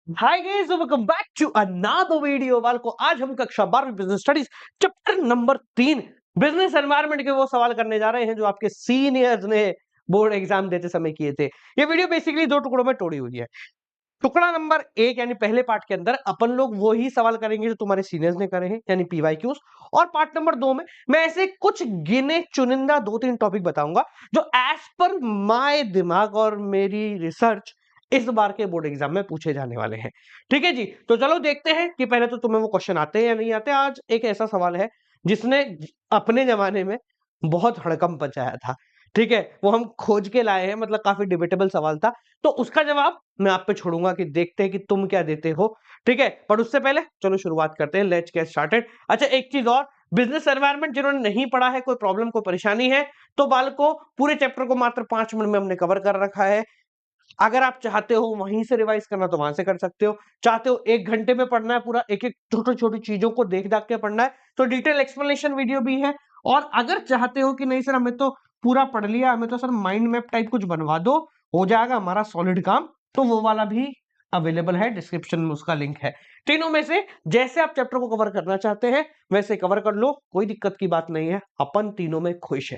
Hi guys, welcome back to another video. वाल को आज हम कक्षा 12 business studies chapter number 3 business environment के वो सवाल करने जा रहे हैं जो आपके सीनियर्स ने बोर्ड एग्जाम देते समय किए थे। ये वीडियो बेसिकली दो टुकड़ों में तोड़ी हुई है। टुकड़ा नंबर 1 यानी पहले पार्ट के अंदर अपन लोग वही सवाल करेंगे जो तुम्हारे सीनियर्स ने करे हैं, यानी पीवाईक्यूज। और पार्ट नंबर 2 में मैं ऐसे कुछ गिने चुनिंदा 2-3 टॉपिक बताऊंगा जो एज पर माय दिमाग और मेरी रिसर्च इस बार के बोर्ड एग्जाम में पूछे जाने वाले हैं। ठीक है जी, तो चलो देखते हैं कि पहले तो तुम्हें वो क्वेश्चन आते हैं या नहीं आते। आज एक ऐसा सवाल है जिसने अपने जमाने में बहुत हड़कंप मचाया था। ठीक है, वो हम खोज के लाए हैं, मतलब काफी डिबेटेबल सवाल था। तो उसका जवाब मैं आप पे छोड़ूंगा कि देखते हैं कि तुम क्या देते हो। ठीक है, पर उससे पहले चलो शुरुआत करते हैं। Let's get started. अच्छा, एक चीज और, बिजनेस एनवायरनमेंट जिन्होंने नहीं पढ़ा है, कोई प्रॉब्लम को परेशानी है, तो बालको पूरे चैप्टर को मात्र 5 मिनट में हमने कवर कर रखा है। अगर आप चाहते हो वहीं से रिवाइज करना तो वहां से कर सकते हो। चाहते हो 1 घंटे में पढ़ना है पूरा, एक एक छोटी छोटी चीजों को देख दाख के पढ़ना है, तो डिटेल एक्सप्लेनेशन वीडियो भी है। और अगर चाहते हो कि नहीं सर हमें तो पूरा पढ़ लिया, हमें तो सर माइंड मैप टाइप कुछ बनवा दो, हो जाएगा हमारा सॉलिड काम, तो वो वाला भी अवेलेबल है, डिस्क्रिप्शन में उसका लिंक है। तीनों में से जैसे आप चैप्टर को कवर करना चाहते हैं वैसे कवर कर लो, कोई दिक्कत की बात नहीं है, अपन तीनों में खुश है।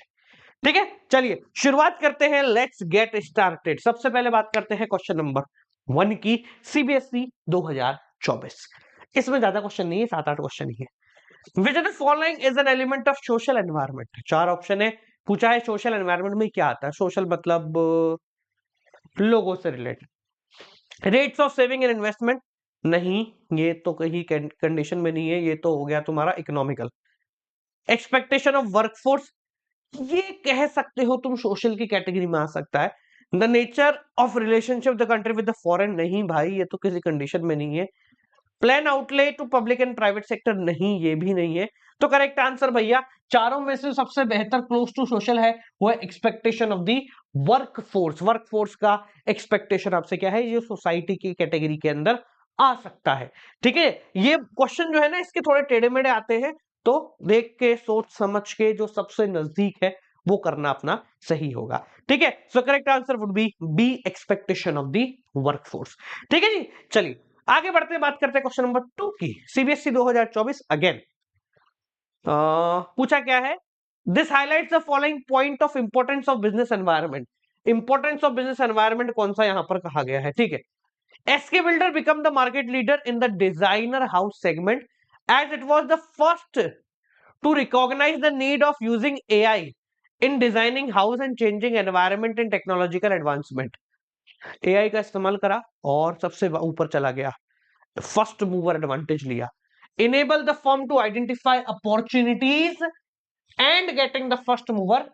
ठीक है, चलिए शुरुआत करते हैं। Let's get started. सबसे पहले बात करते हैं क्वेश्चन नंबर 1 की, सीबीएसई 2024। इसमें ज्यादा क्वेश्चन नहीं है, 7-8 क्वेश्चन ही है। Which of the following is an element of social environment. 4 option है। पूछा है सोशल एनवायरनमेंट में क्या आता है। सोशल मतलब लोगों से related. Rates of saving and investment, नहीं, ये तो कहीं कंडीशन में नहीं है, ये तो हो गया तुम्हारा इकोनॉमिकल। एक्सपेक्टेशन ऑफ वर्कफोर्स, ये कह सकते हो तुम सोशल की कैटेगरी में आ सकता है। The nature of relationship the country with the foreign, नहीं भाई ये तो किसी कंडीशन में नहीं है। Plan outlay to public and private sector, नहीं ये भी नहीं है। तो करेक्ट आंसर भैया चारों में से सबसे बेहतर क्लोज टू सोशल है वो है expectation of the work force. Work force का एक्सपेक्टेशन आपसे क्या है, ये सोसाइटी की कैटेगरी के अंदर आ सकता है। ठीक है, ये क्वेश्चन जो है ना इसके थोड़े टेढ़े मेढ़े आते हैं, तो देख के सोच समझ के जो सबसे नजदीक है वो करना अपना सही होगा। ठीक है, so correct answer would be B, expectation of the workforce. ठीक है जी, चलिए आगे बढ़ते हैं, बात करते हैं क्वेश्चन नंबर 2 की। सीबीएसई 2024 अगेन पूछा क्या है, this highlights the following point of importance of business environment. Importance of business environment कौन सा यहां पर कहा गया है। ठीक है, SK builder become the market leader in the designer house segment as it was the first to recognize the need of using AI in designing house and changing environment and technological advancement। AI का इस्तेमाल करा और सबसे ऊपर चला गया, first mover advantage लिया। Enable the firm to identify opportunities and getting the first mover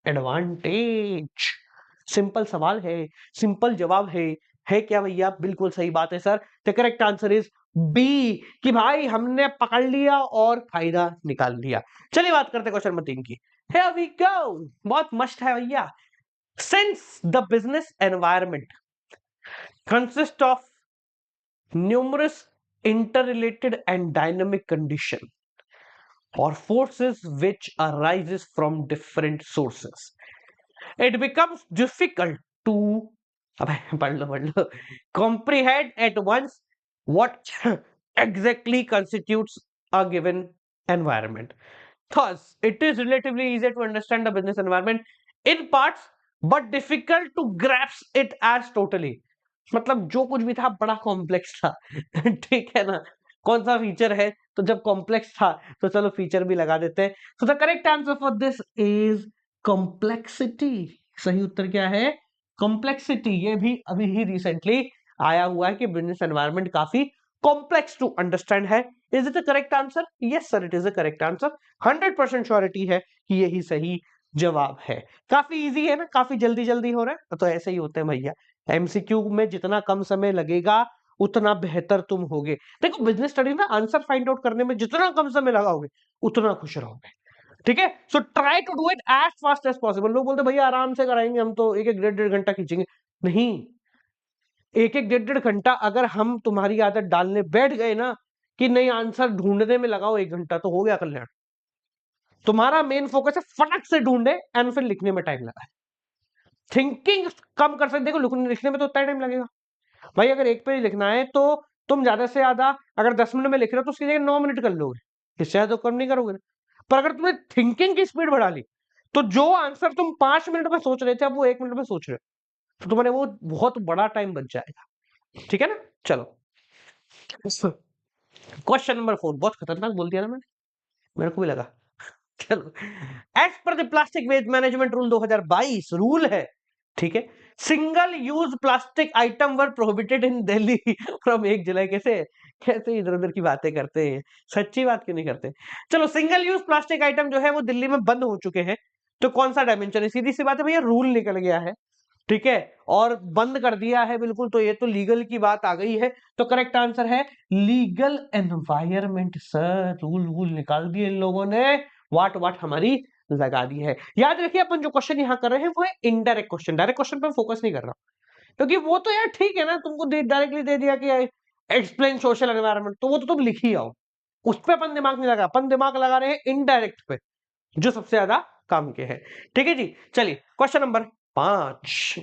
advantage. Simple सवाल है, सिंपल जवाब है क्या भैया? बिल्कुल सही बात है sir. The correct answer is B, कि भाई हमने पकड़ लिया और फायदा निकाल लिया। चलिए बात करते हैं क्वेश्चन नंबर 3 की। Here we go, बहुत मस्त है भैया। Since the business environment consists of numerous interrelated and dynamic conditions or forces which arises from different sources, it becomes difficult to पढ़ लो comprehend at once what exactly constitutes a given environment. Thus, it is relatively easy to understand the business environment in parts, but difficult to grasp it as totally। मतलब जो कुछ भी था बड़ा complex था। ठीक है ना, कौन सा फीचर है, तो जब कॉम्प्लेक्स था तो चलो फीचर भी लगा देते हैं। So the correct answer for this is complexity. सही उत्तर क्या है? कॉम्प्लेक्सिटी। ये भी अभी ही रिसेंटली आया हुआ है कि बिजनेस एनवायरनमेंट काफी कॉम्प्लेक्स टू अंडरस्टैंड है। Is it the correct answer? Yes sir, it is the correct answer. 100% surety है कि यही सही जवाब है। काफी इजी है ना, काफी जल्दी जल्दी हो रहा है, तो ऐसे ही होते हैं भैया। एमसीक्यू में जितना कम समय लगेगा उतना बेहतर तुम होगे। देखो बिजनेस स्टडी में आंसर फाइंड आउट करने में जितना कम समय लगाओगे उतना खुश रहोगे। ठीक है, so try to do it as fast as possible. लोग बोलते भैया आराम से कराएंगे, हम तो एक एक डेढ़ डेढ़ घंटा खींचेंगे। नहीं, एक एक डेढ़ डेढ़ घंटा अगर हम तुम्हारी आदत डालने बैठ गए ना कि नहीं आंसर ढूंढने में लगाओ 1 घंटा, तो हो गया कल्याण। तुम्हारा मेन फोकस है फटक से ढूंढे एंड फिर लिखने में टाइम लगा। थिंकिंग कम कर सकते, देखो लिखने में तो उतना टाइम लगेगा। भाई अगर एक पेज लिखना है तो तुम ज्यादा से ज्यादा अगर 10 मिनट में लिख रहे हो तो उसकी जगह 9 मिनट कर लोगे, इससे ज्यादा तो कम नहीं करोगे ना। पर अगर तुमने थिंकिंग की स्पीड बढ़ा ली तो जो आंसर तुम 5 मिनट में सोच रहे थे अब वो 1 मिनट में सोच रहे हो, तो तुम्हारे वो बहुत बड़ा टाइम बच जाएगा। ठीक है ना। चलो क्वेश्चन नंबर 4, बहुत खतरनाक बोल दिया ना मैंने, मेरे को भी लगा। चलो, as per the plastic waste management rule 2022 rule है, ठीक है, single use plastic item were prohibited in Delhi from 1 July. कैसे कैसे इधर उधर की बातें करते हैं, सच्ची बात क्यों नहीं करते। चलो, सिंगल यूज प्लास्टिक आइटम जो है वो दिल्ली में बंद हो चुके हैं, तो कौन सा डायमेंशन है, सीधी सी बात है भैया, रूल निकल गया है, ठीक है, और बंद कर दिया है बिल्कुल, तो ये तो लीगल की बात आ गई है। तो करेक्ट आंसर है लीगल एनवायरमेंट सर, रूल वूल निकाल दिए इन लोगों ने, वाट वाट हमारी लगा दी है। याद रखिए अपन जो क्वेश्चन यहां कर रहे हैं वो है इनडायरेक्ट क्वेश्चन, डायरेक्ट क्वेश्चन पर फोकस नहीं कर रहा, क्योंकि वो तो यार ठीक है ना, तुमको डायरेक्टली दे दिया कि एक्सप्लेन सोशल एनवायरमेंट, तो वो तो तुम लिख ही आओ, उस पर अपन दिमाग नहीं लगा, अपन दिमाग लगा रहे हैं इनडायरेक्ट पे, जो सबसे ज्यादा काम के हैं। ठीक है जी, चलिए question number 5,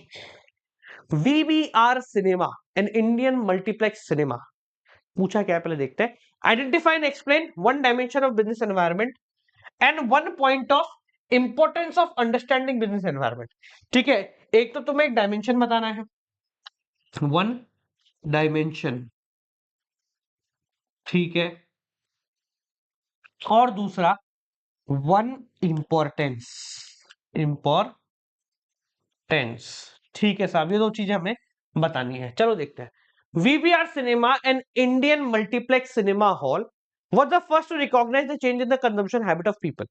VBR cinema an Indian multiplex cinema, पूछा क्या है पहले देखते हैं। Identify and explain one dimension of business environment and one point of importance of understanding business environment. ठीक है, एक तो तुम्हें एक डायमेंशन बताना है, वन डायमेंशन, ठीक है, और दूसरा वन इंपॉर्टेंस, इंपॉर्टेंस, ठीक है साहब, ये दो चीजें हमें बतानी है। चलो देखते हैं। VBR cinema an Indian multiplex cinema hall was the first to recognize the change in the consumption habit of people.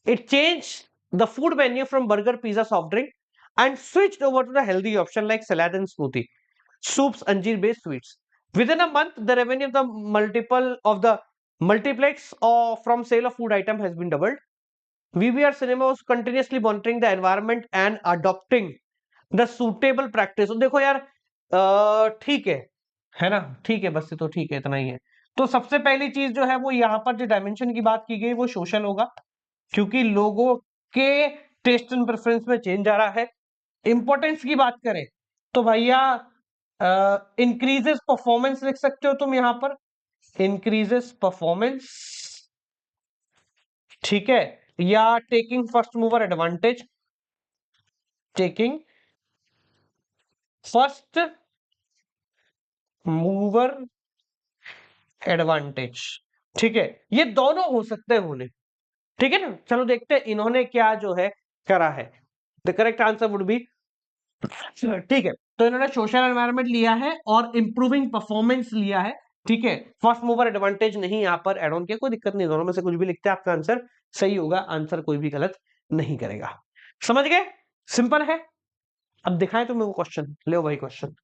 It changed the food menu from burger, pizza, soft drink and switched over to the healthy option like salad and smoothie, soups, anjeer based sweets. Within a month, the revenue of the multiplex from sale of food item has been doubled. VBR Cinema was continuously monitoring the environment and adopting the suitable practice. तो देखो यार, ठीक है ना, ठीक है, बस ये तो ठीक है, इतना ही है। तो सबसे पहली चीज जो है वो यहाँ पर जो डायमेंशन की बात की गई वो सोशल होगा, क्योंकि लोगों के टेस्ट एंड प्रेफरेंस में चेंज आ रहा है। इंपॉर्टेंस की बात करें तो भैया इंक्रीजेस परफॉर्मेंस लिख सकते हो तुम यहां पर, इंक्रीजेस परफॉर्मेंस, ठीक है, या taking first mover advantage, taking first mover advantage, ठीक है, ये दोनों हो सकते हैं होने, ठीक है ना। चलो देखते हैं इन्होंने क्या जो है करा है। The correct answer would B, ठीक है, तो इन्होंने सोशल एनवायरनमेंट लिया है और इंप्रूविंग परफॉर्मेंस लिया है, ठीक है, फर्स्ट मूवर एडवांटेज नहीं यहां पर एड ऑन किया, कोई दिक्कत नहीं, दोनों में से कुछ भी लिखते हैं आपका आंसर सही होगा, आंसर कोई भी गलत नहीं करेगा। समझ गए, सिंपल है। अब दिखाएं तुम्हें वो क्वेश्चन, ले भाई क्वेश्चन,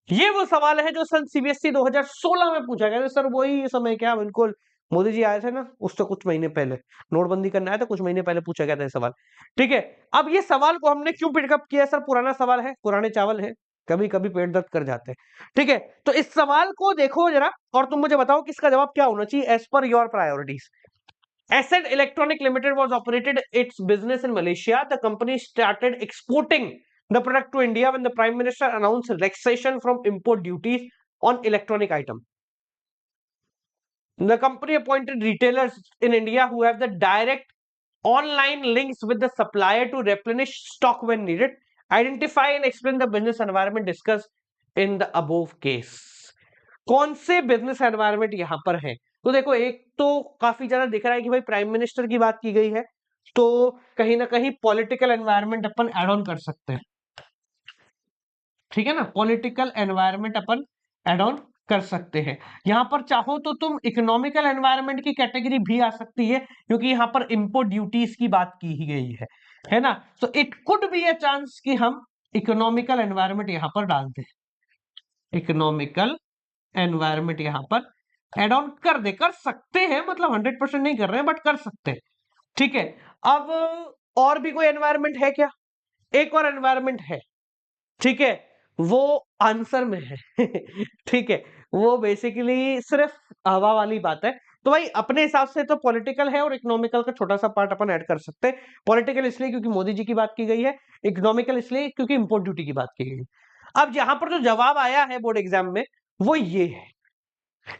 ये वो सवाल है जो सन CBSE 2016 में पूछा गया था सर, वही समय क्या बिल्कुल, मोदी जी आए थे ना उससे कुछ महीने पहले, नोटबंदी करना आया था कुछ महीने पहले पूछा गया था ये सवाल। ठीक है, अब ये सवाल को हमने क्यों पिकअप किया सर, पुराना सवाल है, पुराने चावल है, कभी कभी पेट दर्द कर जाते हैं। ठीक है, तो इस सवाल को देखो जरा और तुम मुझे बताओ कि इसका जवाब क्या होना चाहिए as per your priorities. Ascent Electronic Limited was operated its business in Malaysia. The company started exporting the product to India when the Prime Minister announced relaxation from import duties on electronic item. The company appointed retailers in India who have the direct online links with the supplier to replenish stock when needed. Identify and explain the business environment discussed in the above case. कौन से business environment यहां पर है, तो देखो एक तो काफी ज्यादा दिख रहा है कि भाई प्राइम मिनिस्टर की बात की गई है, तो कहीं ना कहीं पॉलिटिकल एनवायरनमेंट अपन एड ऑन कर सकते हैं, ठीक है ना, पॉलिटिकल एनवायरनमेंट अपन एड ऑन कर सकते हैं। यहां पर चाहो तो तुम इकोनॉमिकल एनवायरनमेंट की कैटेगरी भी आ सकती है, क्योंकि यहां पर इंपोर्ट ड्यूटीज की बात की ही गई है ना, तो it could be a chance कि हम इकोनॉमिकल एनवायरनमेंट यहां पर डालते हैं, इकोनॉमिकल एनवायरनमेंट यहां पर एड ऑन कर सकते हैं, मतलब 100% नहीं कर रहे हैं बट कर सकते हैं। ठीक है, अब और भी कोई एनवायरनमेंट है क्या, एक और एनवायरनमेंट है, ठीक है, वो आंसर में है ठीक है, वो बेसिकली सिर्फ हवा वाली बात है। तो भाई अपने हिसाब से तो पॉलिटिकल है और इकोनॉमिकल का छोटा सा पार्ट अपन ऐड कर सकते हैं। पॉलिटिकल इसलिए क्योंकि मोदी जी की बात की गई है, इकोनॉमिकल इसलिए क्योंकि इंपोर्ट ड्यूटी की बात की गई है। अब यहां पर जो जवाब आया है बोर्ड एग्जाम में वो ये है,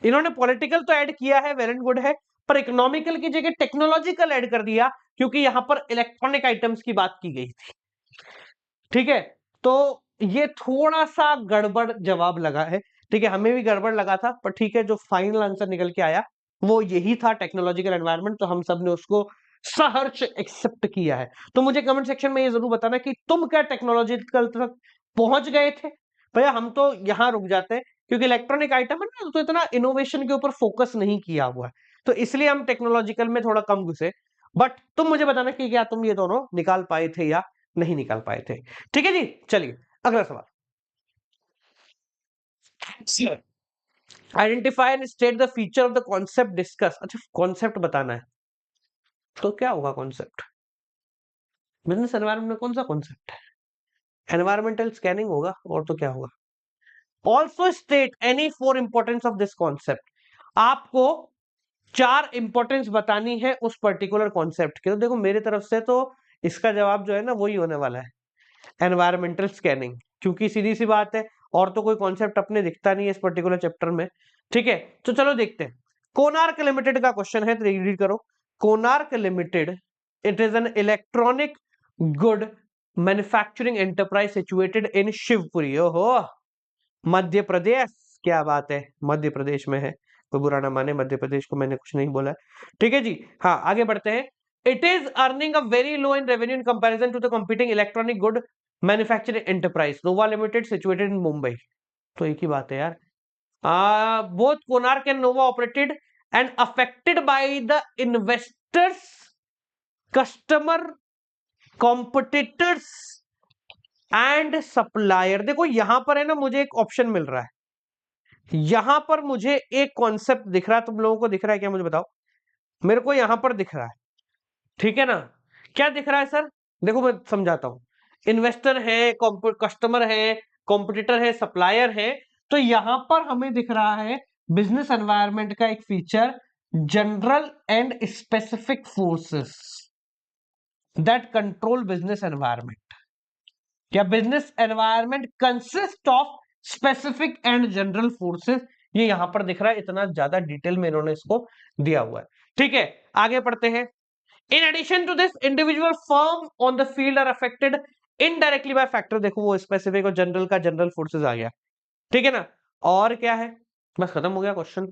इन्होंने पॉलिटिकल तो ऐड किया है, वेल एंड गुड है, पर इकोनॉमिकल की जगह टेक्नोलॉजिकल ऐड कर दिया, क्योंकि यहां पर इलेक्ट्रॉनिक आइटम्स की बात की गई थी। ठीक है, तो ये थोड़ा सा गड़बड़ जवाब लगा है। ठीक है, हमें भी गड़बड़ लगा था, पर ठीक है, जो फाइनल आंसर निकल के आया वो यही था, टेक्नोलॉजिकल एनवायरनमेंट, तो हम सब ने उसको सहर्ष एक्सेप्ट किया है। तो मुझे कमेंट सेक्शन में ये जरूर बताना कि तुम क्या टेक्नोलॉजिकल तक पहुंच गए थे। भैया हम तो यहां रुक जाते हैं, क्योंकि इलेक्ट्रॉनिक आइटम है ना, तो इतना इनोवेशन के ऊपर फोकस नहीं किया हुआ है, तो इसलिए हम टेक्नोलॉजिकल में थोड़ा कम घुसे। बट तुम मुझे बताना कि क्या तुम ये दोनों निकाल पाए थे या नहीं निकाल पाए थे। ठीक है जी, चलिए अगला सवाल। Identify and state the feature of the concept discuss. अच्छा, कॉन्सेप्ट बताना है, तो क्या होगा कॉन्सेप्ट? बिजनेस एनवायरनमेंट में कौन सा कॉन्सेप्ट है? एनवायरमेंटल स्कैनिंग होगा, और तो क्या होगा? Also state any four importance of this concept. आपको 4 इंपॉर्टेंस बतानी है उस पर्टिकुलर कॉन्सेप्ट के। तो देखो मेरे तरफ से तो इसका जवाब जो है ना वही होने वाला है, एनवायरमेंटल स्कैनिंग, क्योंकि सीधी सी बात है, और तो कोई कॉन्सेप्ट अपने दिखता नहीं है इस पर्टिकुलर चैप्टर में। ठीक है, तो चलो देखते हैं। कोनार्क लिमिटेड का क्वेश्चन है, तो रीड करो। Konark limited, it is an electronic good manufacturing enterprise situated in Shivpuri. ओहो, मध्य प्रदेश, क्या बात है, मध्य प्रदेश में है, कोई बुरा ना माने, मध्य प्रदेश को मैंने कुछ नहीं बोला है। ठीक है जी, हाँ आगे बढ़ते हैं। It is earning a very low in revenue in comparison to the competing electronic good manufacturing enterprise Nova limited situated in Mumbai. तो एक ही बात है यार, both Konark and Nova operated and affected by the investors, customer, competitors and supplier. देखो यहां पर है ना, मुझे एक ऑप्शन मिल रहा है, यहां पर मुझे एक कॉन्सेप्ट दिख रहा है, तुम लोगों को दिख रहा है क्या मुझे बताओ? मेरे को यहां पर दिख रहा है, ठीक है ना? क्या दिख रहा है सर? देखो मैं समझाता हूं, इन्वेस्टर है, कस्टमर है, कॉम्पिटिटर है, सप्लायर है, तो यहां पर हमें दिख रहा है बिजनेस एनवायरनमेंट का एक feature, general and specific forces that control business environment, या business environment consist of specific and general forces. ये यहां पर दिख रहा है, इतना ज्यादा डिटेल में इन्होंने इसको दिया हुआ है। ठीक है, आगे पढ़ते हैं। In addition to this individual firm on the field are affected indirectly by factor. देखो वो स्पेसिफिक और जनरल का जनरल फोर्सेस आ गया, ठीक है ना? और क्या है, बस खत्म हो गया क्वेश्चन।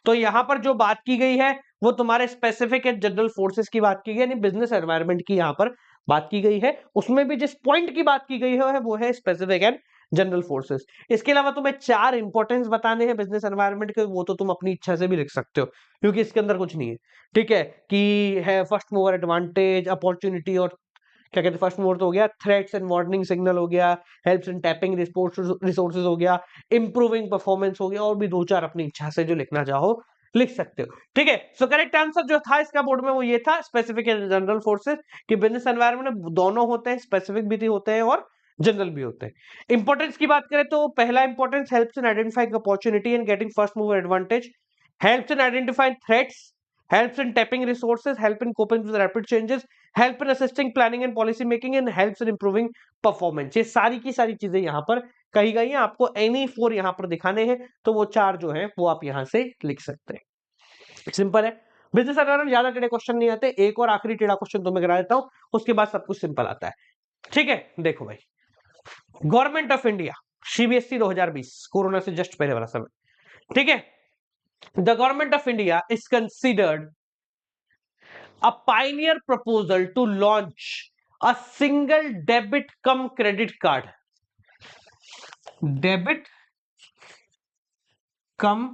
तो यहां पर जो बात की गई है वो तुम्हारे स्पेसिफिक एंड जनरल फोर्सेस की बात की गई, यानी बिजनेस एनवायरनमेंट की यहां पर बात की गई है। उसमें भी जिस पॉइंट की बात की गई है वो है स्पेसिफिक एंड जनरल फोर्सेस। इसके अलावा तुम्हें 4 इंपॉर्टेंस बताने हैं बिजनेस एनवायरनमेंट के, वो तो तुम अपनी इच्छा से भी लिख सकते हो, क्योंकि इसके अंदर कुछ नहीं है। ठीक है, कि है फर्स्ट मूवर एडवांटेज, अपॉर्चुनिटी, और क्या कहते हैं, फर्स्ट मोड तो हो गया, थ्रेट्स एंड वार्निंग सिग्नल हो गया, हेल्प्स इन टैपिंग रिसोर्सेज हो गया, इंप्रूविंग परफॉर्मेंस हो गया, और भी 2-4 अपनी इच्छा से जो लिखना चाहो लिख सकते हो। ठीक है, सो करेक्ट आंसर जो था इसका बोर्ड में वो ये था, स्पेसिफिक एंड जनरल फोर्सेस, कि बिजनेस एनवायरनमेंट में दोनों होते हैं, स्पेसिफिक भी होते हैं और जनरल भी होते हैं। इंपॉर्टेंस की बात करें तो पहला importance, helps in identifying opportunity and getting first mover advantage, helps in identifying threats, helps in tapping resources, help in coping with rapid changes, help in assisting planning and policy making, and helps in improving performance। ये सारी की सारी चीजें यहाँ पर कही गई हैं, आपको एनी 4 यहाँ पर दिखाने हैं, तो वो 4 जो है वो आप यहाँ से लिख सकते हैं। सिंपल है, बिजनेस एनवायरनमेंट ज्यादा टेढ़े क्वेश्चन नहीं आते। एक और आखिरी टेढ़ा क्वेश्चन तुम्हें करा देता हूं, उसके बाद सब कुछ सिंपल आता है। ठीक है, देखो भाई, government of India CBSE 2020, corona से जस्ट पहले वाला समय, ठीक है, the government of India is considered a pioneer proposal to launch a single debit cum credit card. Debit cum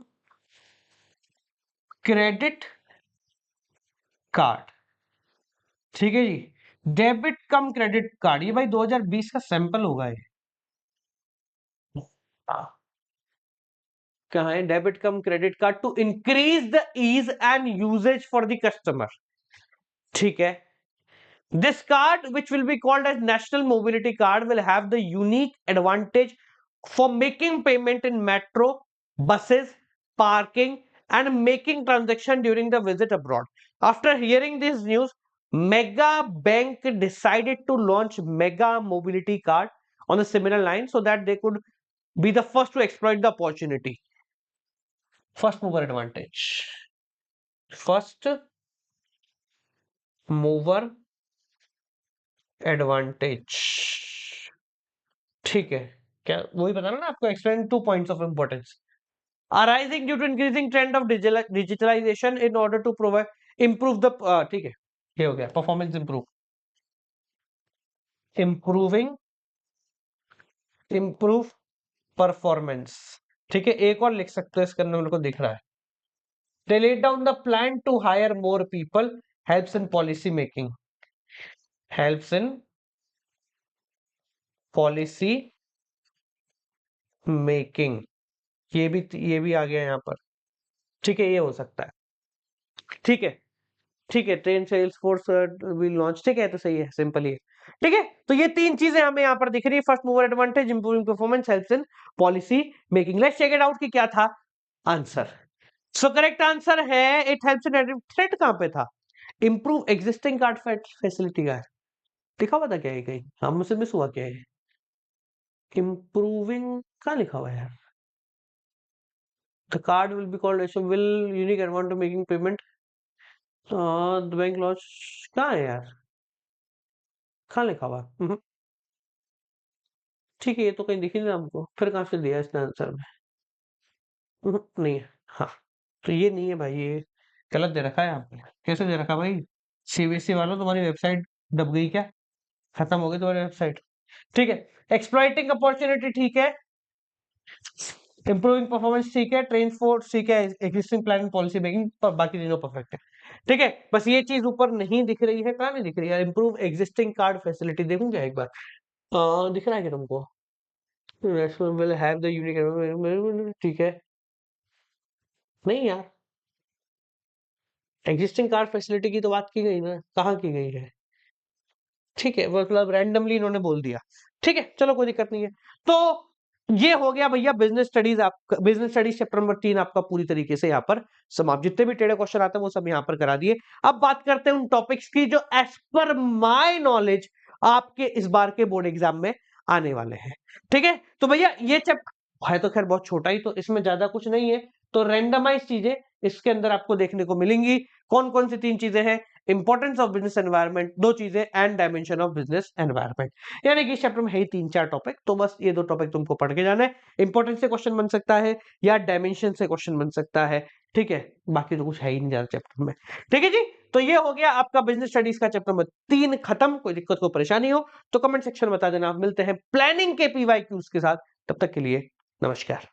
credit card, ठीक है जी, डेबिट कम क्रेडिट कार्ड। ये भाई 2020 का सैंपल होगा ये। कहाँ है debit cum credit card? To increase the ease and uses for the customer. ठीक है, this card, which will be called as national mobility card, will have the unique advantage for making payment in metro, buses, parking, and making transaction during the visit abroad. After hearing this news, Mega Bank decided to launch Mega Mobility Card on a similar line so that they could be the first to exploit the opportunity. First mover advantage. First mover advantage, ठीक है, क्या वही बता रहा ना आपको, explain 2 points of importance arising due to increasing trend of digitalisation in order to provide improve the, ठीक है, ये हो गया परफॉर्मेंस इंप्रूविंग इंप्रूव परफॉर्मेंस, ठीक है। एक और लिख सकते हो इसके अंदर, मेरे को दिख रहा है, they laid down the plan to hire more people, helps in policy making, helps in policy making, ये भी आ गया यहाँ पर, ठीक है, ये हो सकता है, ठीक है, ठीक है, train sales force will launch, ठीक है, तो सही है, सिंपल ही है, ठीक है। तो ये 3 चीजें हमें यहाँ पर दिख रही है, first mover advantage, improving performance, helps in policy making. Let's check it out कि क्या था आंसर। सो करेक्ट आंसर है इट हेल्प्स इन, थ्रेट कहां पे था, इंप्रूव एग्जिस्टिंग कार्ड फैसिलिटी का लिखा हुआ था क्या है कहीं, हाँ मुझसे मिस हुआ क्या है, इंप्रूविंग कहाँ लिखा हुआ है यार, the card will be called will unique amount to making payment, the bank launch, कहाँ है यार, कहाँ लिखा हुआ ठीक है, ये तो कहीं दिख ही नहीं हमको, फिर कहाँ से दिया इसने आंसर में, नहीं है, हाँ, तो ये नहीं है भाई, ये गलत दे रखा है आपने, कैसे दे रखा भाई, सीबीएसई वालों तुम्हारी वेबसाइट दब गई क्या, खत्म हो गई तुम्हारी वेबसाइट, ठीक है। एक्सप्लॉइटिंग अपॉर्चुनिटी ठीक है, इंप्रूविंग परफॉर्मेंस ठीक है, ट्रेन फोर्स ठीक है, एग्जिस्टिंग प्लान पॉलिसी मेकिंग, पर बाकी तीनों परफेक्ट है, ठीक है। बस ये चीज ऊपर नहीं दिख रही है, कहाँ नहीं दिख रही है, इंप्रूव एग्जिस्टिंग कार्ड फैसिलिटी, देखूं क्या एक बार, दिख रहा है क्या तुमको, national will have the unique, ठीक है, नहीं यार, एग्जिस्टिंग कार्ड फैसिलिटी की तो बात की गई ना, कहाँ की गई है, ठीक है, मतलब रैंडमली इन्होंने बोल दिया, ठीक है, चलो कोई दिक्कत नहीं है। तो ये हो गया भैया बिजनेस स्टडीज, आपका बिजनेस स्टडीज चैप्टर नंबर 3 आपका पूरी तरीके से यहाँ पर समाप्त, जितने भी टेढ़े क्वेश्चन आते हैं वो सब यहाँ पर करा दिए। अब बात करते हैं उन टॉपिक्स की जो एज पर माय नॉलेज आपके इस बार के बोर्ड एग्जाम में आने वाले हैं, ठीक है। तो भैया ये चैप्टर है तो खैर बहुत छोटा ही, तो इसमें ज्यादा कुछ नहीं है, तो रैंडमाइज चीजें इसके अंदर आपको देखने को मिलेंगी। कौन कौन सी 3 चीजें हैं, इंपॉर्टेंस ऑफ बिजनेस एनवायरनमेंट 2 चीजें, and dimension of business environment, यानी कि इस चैप्टर में है ही 3-4 टॉपिक, तो बस ये 2 टॉपिक तुमको पढ़ के जाना है। इंपॉर्टेंस से क्वेश्चन बन सकता है या डायमेंशन से क्वेश्चन बन सकता है, ठीक है, बाकी तो कुछ है ही नहीं ज्यादा चैप्टर में, ठीक है जी। तो ये हो गया आपका बिजनेस स्टडीज का चैप्टर नंबर 3 खत्म। कोई दिक्कत को परेशानी हो तो कमेंट सेक्शन में बता देना। आप मिलते हैं प्लानिंग के PYQs के साथ, तब तक के लिए नमस्कार।